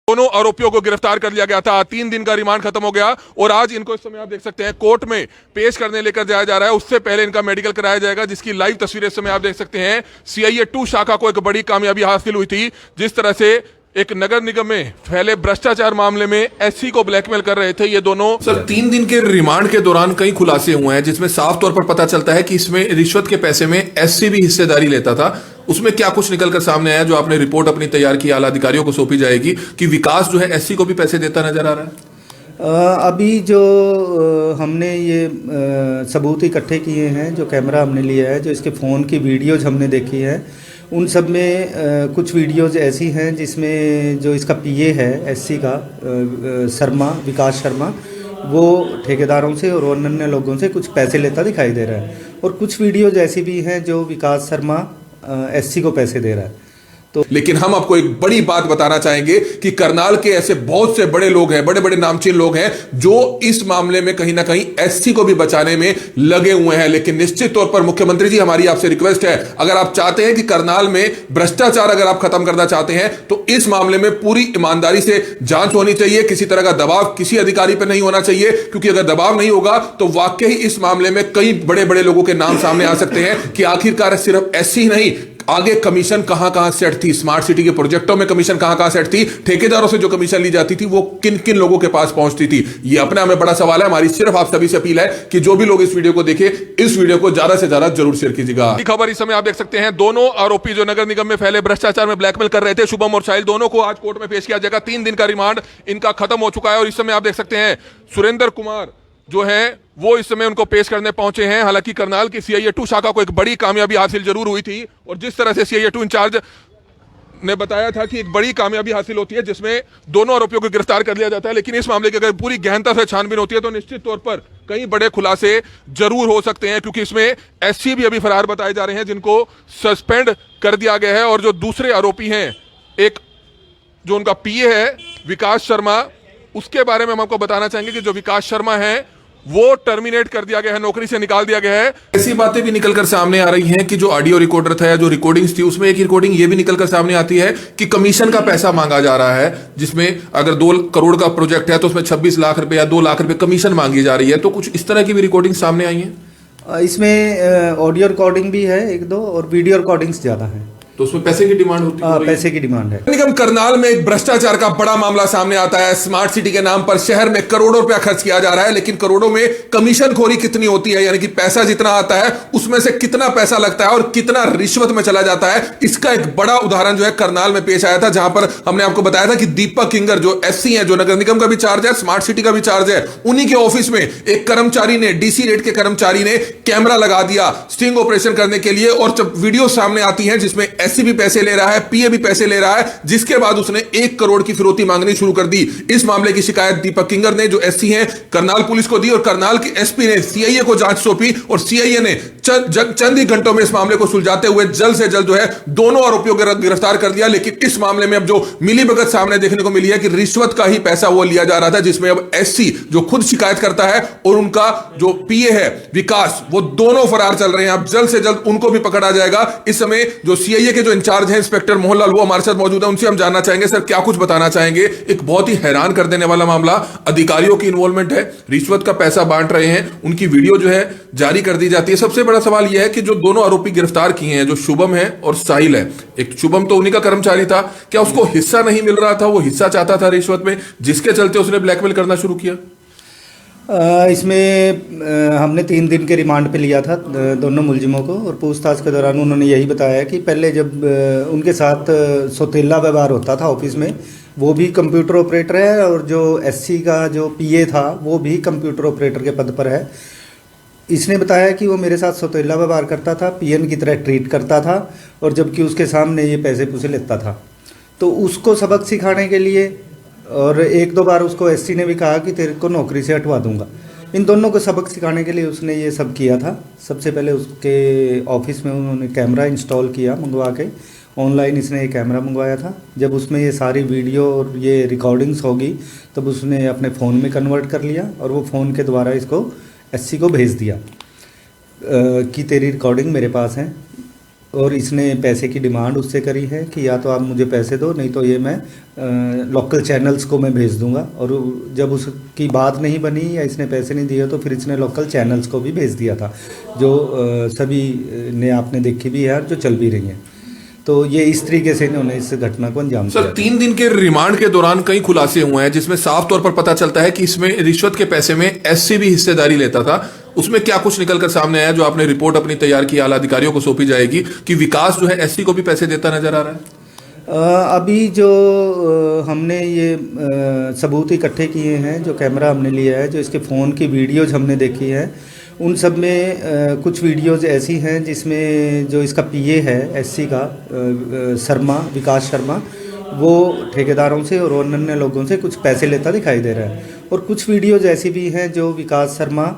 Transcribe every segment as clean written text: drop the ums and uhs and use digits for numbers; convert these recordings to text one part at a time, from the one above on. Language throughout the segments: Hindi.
दोनों आरोपियों को गिरफ्तार कर लिया गया था। 3 दिन का रिमांड खत्म हो गया और आज इनको इस समय आप देख सकते हैं कोर्ट में पेश करने लेकर जाया जा रहा है। उससे पहले इनका मेडिकल कराया जाएगा, जिसकी लाइव तस्वीरें इस समय आप देख सकते हैं। सीआईए 2 शाखा को एक बड़ी कामयाबी हासिल हुई थी। जिस तरह से एक नगर निगम में फैले भ्रष्टाचार मामले में एससी को ब्लैकमेल कर रहे थे ये दोनों। सर 3 दिन के रिमांड के दौरान कई खुलासे हुए हैं, जिसमें साफ तौर पर पता चलता है कि इसमें रिश्वत के पैसे में एससी भी हिस्सेदारी लेता था। उसमें क्या कुछ निकलकर सामने आया, जो आपने रिपोर्ट अपनी तैयार की, आला अधिकारियों को सौंपी जाएगी, कि विकास जो है एससी को भी पैसे देता नजर आ रहा है? अभी जो हमने ये सबूत इकट्ठे किए हैं, जो कैमरा हमने लिया है, जो इसके फ़ोन की वीडियोज हमने देखी है, उन सब में कुछ वीडियोज ऐसी हैं जिसमें जो इसका पीए है एससी का शर्मा, विकास शर्मा, वो ठेकेदारों से और अन्य लोगों से कुछ पैसे लेता दिखाई दे रहा है। और कुछ वीडियोज ऐसी भी हैं जो विकास शर्मा एससी को पैसे दे रहा है। तो लेकिन हम आपको एक बड़ी बात बताना चाहेंगे कि करनाल के ऐसे बहुत से बड़े लोग हैं, बड़े बड़े नामचीन लोग हैं, जो इस मामले में कहीं ना कहीं एससी को भी बचाने में लगे हुए हैं। लेकिन निश्चित तौर पर मुख्यमंत्री जी, हमारी आपसे रिक्वेस्ट है, अगर आप चाहते हैं कि करनाल में भ्रष्टाचार अगर आप खत्म करना चाहते हैं, तो इस मामले में पूरी ईमानदारी से जांच होनी चाहिए। किसी तरह का दबाव किसी अधिकारी पर नहीं होना चाहिए, क्योंकि अगर दबाव नहीं होगा तो वाकई इस मामले में कई बड़े बड़े लोगों के नाम सामने आ सकते हैं कि आखिरकार सिर्फ एससी नहीं, आगे कमीशन कहां सेट थी, स्मार्ट सिटी के प्रोजेक्टों में कमीशन कहां सेट थी, ठेकेदारों से जो कमीशन ली जाती थी वो किन किन लोगों के पास पहुंचती थी। ये अपने में बड़ा सवाल है। हमारी सिर्फ आप सभी से अपील है कि जो भी लोग इस वीडियो को देखें, इस वीडियो को ज्यादा से ज्यादा जरूर शेयर कीजिएगा। खबर इस समय आप देख सकते हैं, दोनों आरोपी जो नगर निगम में फैले भ्रष्टाचार में ब्लैकमेल कर रहे थे, शुभम और साहिल, दोनों को आज कोर्ट में पेश किया जाएगा। 3 दिन का रिमांड इनका खत्म हो चुका है और इस समय आप देख सकते हैं सुरेंद्र कुमार जो है वो इस समय उनको पेश करने पहुंचे हैं। हालांकि करनाल की सीआईए 2 शाखा को एक बड़ी कामयाबी हासिल जरूर हुई थी और जिस तरह से सीआईए 2 इंचार्ज ने बताया था कि एक बड़ी कामयाबी हासिल होती है जिसमें दोनों आरोपियों को गिरफ्तार कर लिया जाता है, लेकिन इस मामले की अगर पूरी गहनता से छानबीन होती है तो निश्चित तौर पर कई बड़े खुलासे जरूर हो सकते हैं, क्योंकि इसमें एससी भी अभी फरार बताए जा रहे हैं जिनको सस्पेंड कर दिया गया है। और जो दूसरे आरोपी हैं, एक जो उनका पीए है विकास शर्मा, उसके बारे में हम आपको बताना चाहेंगे कि जो विकास शर्मा है वो टर्मिनेट कर दिया गया है, नौकरी से निकाल दिया गया है। ऐसी बातें भी निकलकर सामने आ रही हैं कि जो ऑडियो रिकॉर्डर था या जो रिकॉर्डिंग्स थी, उसमें एक रिकॉर्डिंग ये भी निकलकर सामने आती है कि कमीशन का पैसा मांगा जा रहा है, जिसमें अगर 2 करोड़ का प्रोजेक्ट है तो उसमें 26 लाख रुपए या 2 लाख रुपए कमीशन मांगी जा रही है। तो कुछ इस तरह की भी रिकॉर्डिंग सामने आई है। इसमें ऑडियो रिकॉर्डिंग भी है 1-2 और वीडियो रिकॉर्डिंग्स ज़्यादा हैं। तो उसमें पैसे की डिमांड होती है। पैसे की डिमांड है। निगम करनाल में एक भ्रष्टाचार का बड़ा मामला सामने आता है। स्मार्ट सिटी के नाम पर शहर में करोड़ों रुपया खर्च किया जा रहा है, लेकिन करोड़ों में कमीशन खोरी कितनी होती है, यानी कि पैसा जितना आता है उसमें से कितना पैसा लगता है और कितना रिश्वत में चला जाता है। इसका एक बड़ा उदाहरण जो है करनाल में पेश आया था, जहां पर हमने आपको बताया था कि दीपक किंगर जो एससी है, जो नगर निगम का भी चार्ज है, स्मार्ट सिटी का भी चार्ज है, उन्हीं के ऑफिस में एक कर्मचारी ने, डीसी रेट के कर्मचारी ने कैमरा लगा दिया स्टिंग ऑपरेशन करने के लिए। और जब वीडियो सामने आती है जिसमें एससी भी पैसे ले रहा है, पीए भी पैसे ले रहा है, जिसके बाद उसने 1 करोड़ की फिरौती मांगनी शुरू कर दी। इस मामले की शिकायत दीपक किंगर ने, जो एससी हैं, करनाल पुलिस को दी और करनाल की एसपी ने सीआईए को जांच सौंपी और सीआईए ने चंद ही घंटों में इस मामले को सुलझाते हुए जल्द से जल्द जो है दोनों आरोपियों को गिरफ्तार कर दिया। लेकिन इस मामले में अब जो मिलीभगत सामने देखने को मिली है कि रिश्वत का ही पैसा वो लिया जा रहा था, जिसमें अब एससी जो खुद शिकायत करता है और उनका जो पीए है विकास, वो दोनों फरार चल रहे हैं। अब जल्द से जल्द उनको भी पकड़ा जाएगा। इस समय जो सीआईए के जो इंचार्ज हैं इंस्पेक्टर मोहनलाल, वो हमारे साथ मौजूद है, उनसे हम जानना चाहेंगे सर क्या कुछ बताना चाहेंगे। एक बहुत ही हैरान कर देने वाला मामला, अधिकारियों की इन्वॉल्वमेंट है, रिश्वत का पैसा बांट रहे हैं, उनकी वीडियो जो है जारी कर दी जाती है। सबसे बड़ा सवाल यह है कि जो दोनों आरोपी गिरफ्तार किए हैं, जो शुभम है और साहिल है, एक शुभम तो उन्हीं का कर्मचारी था, क्या उसको हिस्सा नहीं मिल रहा था, वो हिस्सा चाहता था रिश्वत में, जिसके चलते उसने ब्लैकमेल करना शुरू किया? इसमें हमने 3 दिन के रिमांड पे लिया था दोनों मुलजिमों को और पूछताछ के दौरान उन्होंने यही बताया कि पहले जब उनके साथ सौतेला व्यवहार होता था ऑफिस में, वो भी कंप्यूटर ऑपरेटर है और जो एससी का जो पीए था वो भी कंप्यूटर ऑपरेटर के पद पर है। इसने बताया कि वो मेरे साथ सौतेला व्यवहार करता था, पीएन की तरह ट्रीट करता था और जबकि उसके सामने ये पैसे पूसे लेता था। तो उसको सबक सिखाने के लिए और 1-2 बार उसको एससी ने भी कहा कि तेरे को नौकरी से हटवा दूंगा। इन दोनों को सबक सिखाने के लिए उसने ये सब किया था। सबसे पहले उसके ऑफिस में उन्होंने कैमरा इंस्टॉल किया मंगवा के, ऑनलाइन इसने ये कैमरा मंगवाया था। जब उसमें ये सारी वीडियो और ये रिकॉर्डिंग्स होगी तब उसने अपने फ़ोन में कन्वर्ट कर लिया और वो फ़ोन के द्वारा इसको एससी को भेज दिया कि तेरी रिकॉर्डिंग मेरे पास है। और इसने पैसे की डिमांड उससे करी है कि या तो आप मुझे पैसे दो, नहीं तो ये मैं लोकल चैनल्स को मैं भेज दूंगा। और जब उसकी बात नहीं बनी या इसने पैसे नहीं दिए तो फिर इसने लोकल चैनल्स को भी भेज दिया था, जो सभी ने आपने देखी भी है, जो चल भी रही हैं। तो ये इस तरीके से इन्होंने इस घटना को अंजाम दिया। सर, 3 दिन के रिमांड के दौरान कई खुलासे हुए हैं जिसमें साफ तौर पर पता चलता है कि इसमें रिश्वत के पैसे में एससी भी हिस्सेदारी लेता था। उसमें क्या कुछ निकलकर सामने आया जो आपने रिपोर्ट अपनी तैयार की, आला अधिकारियों को सौंपी जाएगी, कि विकास जो है एससी को भी पैसे देता नजर आ रहा है? अभी जो हमने ये सबूत इकट्ठे किए हैं, जो कैमरा हमने लिया है, जो इसके फ़ोन की वीडियोज हमने देखी है, उन सब में कुछ वीडियोज़ ऐसी हैं जिसमें जो इसका पीए है एससी का, शर्मा, विकास शर्मा, वो ठेकेदारों से और अन्य लोगों से कुछ पैसे लेता दिखाई दे रहा है। और कुछ वीडियोज़ ऐसी भी हैं जो विकास शर्मा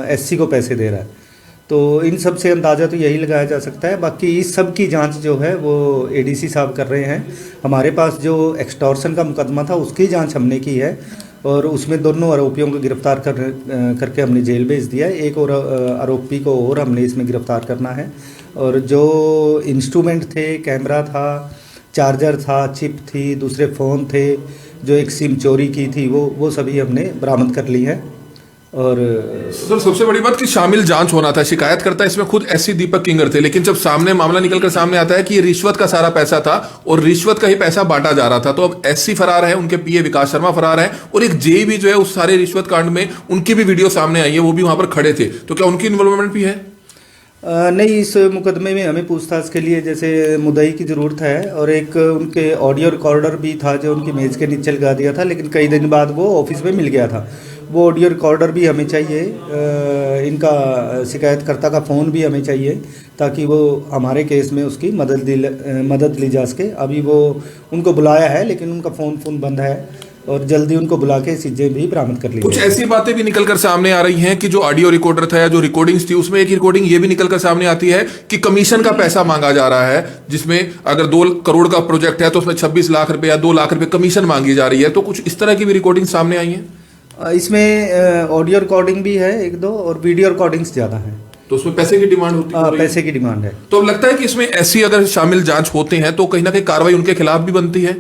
एससी को पैसे दे रहा है। तो इन सब से अंदाज़ा तो यही लगाया जा सकता है। बाकी इस सब की जांच जो है वो एडीसी साहब कर रहे हैं। हमारे पास जो एक्सटॉर्शन का मुकदमा था उसकी जांच हमने की है और उसमें दोनों आरोपियों को गिरफ्तार करके हमने जेल भेज दिया है। एक और आरोपी को और हमने इसमें गिरफ्तार करना है। और जो इंस्ट्रूमेंट थे, कैमरा था, चार्जर था, चिप थी, दूसरे फ़ोन थे, जो एक सिम चोरी की थी, वो सभी हमने बरामद कर ली है। और सर, सबसे बड़ी बात कि शामिल जांच होना था, शिकायत करता इसमें खुद एससी दीपक किंगर थे, लेकिन जब सामने मामला निकलकर सामने आता है कि ये रिश्वत का सारा पैसा था और रिश्वत का ही पैसा बांटा जा रहा था, तो अब एससी फरार है, उनके पीए विकास शर्मा फरार है और एक जेई भी जो है उस सारे रिश्वत कांड में उनकी भी वीडियो सामने आई है, वो भी वहां पर खड़े थे, तो क्या उनकी इन्वॉल्वमेंट भी है? नहीं, इस मुकदमे में हमें पूछताछ के लिए जैसे मुद्दई की ज़रूरत है और एक उनके ऑडियो रिकॉर्डर भी था जो उनकी मेज़ के नीचे लगा दिया था, लेकिन कई दिन बाद वो ऑफिस में मिल गया था। वो ऑडियो रिकॉर्डर भी हमें चाहिए, इनका शिकायतकर्ता का फ़ोन भी हमें चाहिए ताकि वो हमारे केस में उसकी मदद ली जा सके। अभी वो उनको बुलाया है लेकिन उनका फ़ोन बंद है और जल्दी उनको बुला के चीजें भी बरामद कर ली। कुछ ऐसी बातें भी निकलकर सामने आ रही हैं कि जो ऑडियो रिकॉर्डर था या जो रिकॉर्डिंग्स थी, उसमें एक रिकॉर्डिंग ये भी निकलकर सामने आती है कि कमीशन का पैसा मांगा जा रहा है, जिसमें अगर 2 करोड़ का प्रोजेक्ट है तो उसमें 26 लाख रुपए या 2 लाख रुपए कमीशन मांगी जा रही है। तो कुछ इस तरह की भी रिकॉर्डिंग सामने आई है। इसमें ऑडियो रिकॉर्डिंग भी है 1-2 और वीडियो रिकॉर्डिंग्स ज़्यादा हैं। तो उसमें पैसे की डिमांड होती है? पैसे की डिमांड है। तो अब लगता है कि इसमें ऐसी अगर शामिल जांच होते हैं तो कहीं ना कहीं कार्रवाई उनके खिलाफ भी बनती है।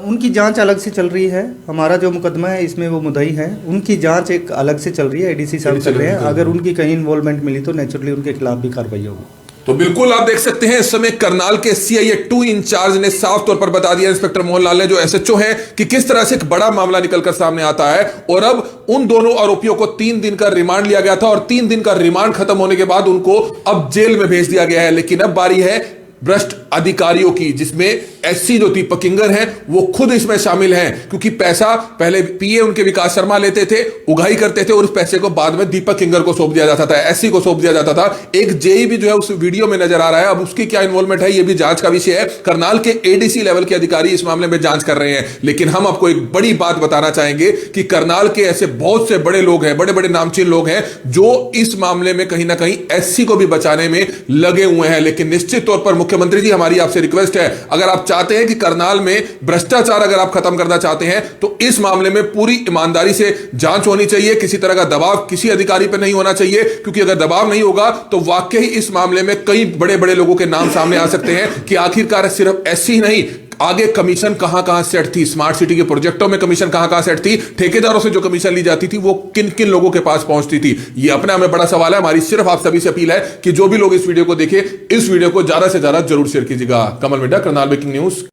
उनकी जांच अलग से चल रही है। हमारा जो मुकदमा है इसमें वो मुद्दई है, उनकी जांच एक अलग से चल रही है, एडीसी साहब कर रहे हैं। अगर उनकी कहीं इन्वॉल्वमेंट मिली तो नेचुरली उनके खिलाफ भी कार्रवाई होगी। तो बिल्कुल आप देख सकते हैं इस समय करनाल के सीआईए 2 इंचार्ज ने साफ तौर पर बता दिया, इंस्पेक्टर मोहनलाल ने, जो एसएचओ है, कि किस तरह से एक बड़ा मामला निकलकर सामने आता है। और अब उन दोनों आरोपियों को 3 दिन का रिमांड लिया गया था और 3 दिन का रिमांड खत्म होने के बाद उनको अब जेल में भेज दिया गया है। लेकिन अब बारी है भ्रष्ट अधिकारियों की, जिसमें एससी जो दीपक किंगर हैं वो खुद इसमें शामिल हैं, क्योंकि पैसा पहले पीए उनके विकास शर्मा लेते थे, उगाही करते थे और उस पैसे को बाद में दीपक किंगर को सौंप दिया जाता था, एससी को सौंप दिया जाता था। एक जेई भी जो है उस वीडियो में नजर आ रहा है। अब उसकी क्या इन्वॉल्वमेंट है ये भी जांच का विषय है। करनाल के एडीसी लेवल के अधिकारी इस मामले में जांच कर रहे हैं। लेकिन हम आपको एक बड़ी बात बताना चाहेंगे कि करनाल के ऐसे बहुत से बड़े लोग हैं, बड़े बड़े नामचीन लोग हैं, जो इस मामले में कहीं ना कहीं एससी को भी बचाने में लगे हुए हैं। लेकिन निश्चित तौर पर मुख्यमंत्री जी, हमारी आपसे रिक्वेस्ट है, अगर आप चाहते हैं कि करनाल में भ्रष्टाचार अगर आप खत्म करना चाहते हैं तो इस मामले में पूरी ईमानदारी से जांच होनी चाहिए। किसी तरह का दबाव किसी अधिकारी पर नहीं होना चाहिए, क्योंकि अगर दबाव नहीं होगा तो वाकई इस मामले में कई बड़े बड़े लोगों के नाम सामने आ सकते हैं कि आखिरकार सिर्फ एससी नहीं, आगे कमीशन कहां सेट थी, स्मार्ट सिटी के प्रोजेक्टों में कमीशन कहां सेट थी, ठेकेदारों से जो कमीशन ली जाती थी वो किन किन लोगों के पास पहुंचती थी। ये अपने में बड़ा सवाल है। हमारी सिर्फ आप सभी से अपील है कि जो भी लोग इस वीडियो को देखें, इस वीडियो को ज्यादा से ज्यादा जरूर शेयर कीजिएगा। कमल मिड्डा, करनाल ब्रेकिंग न्यूज।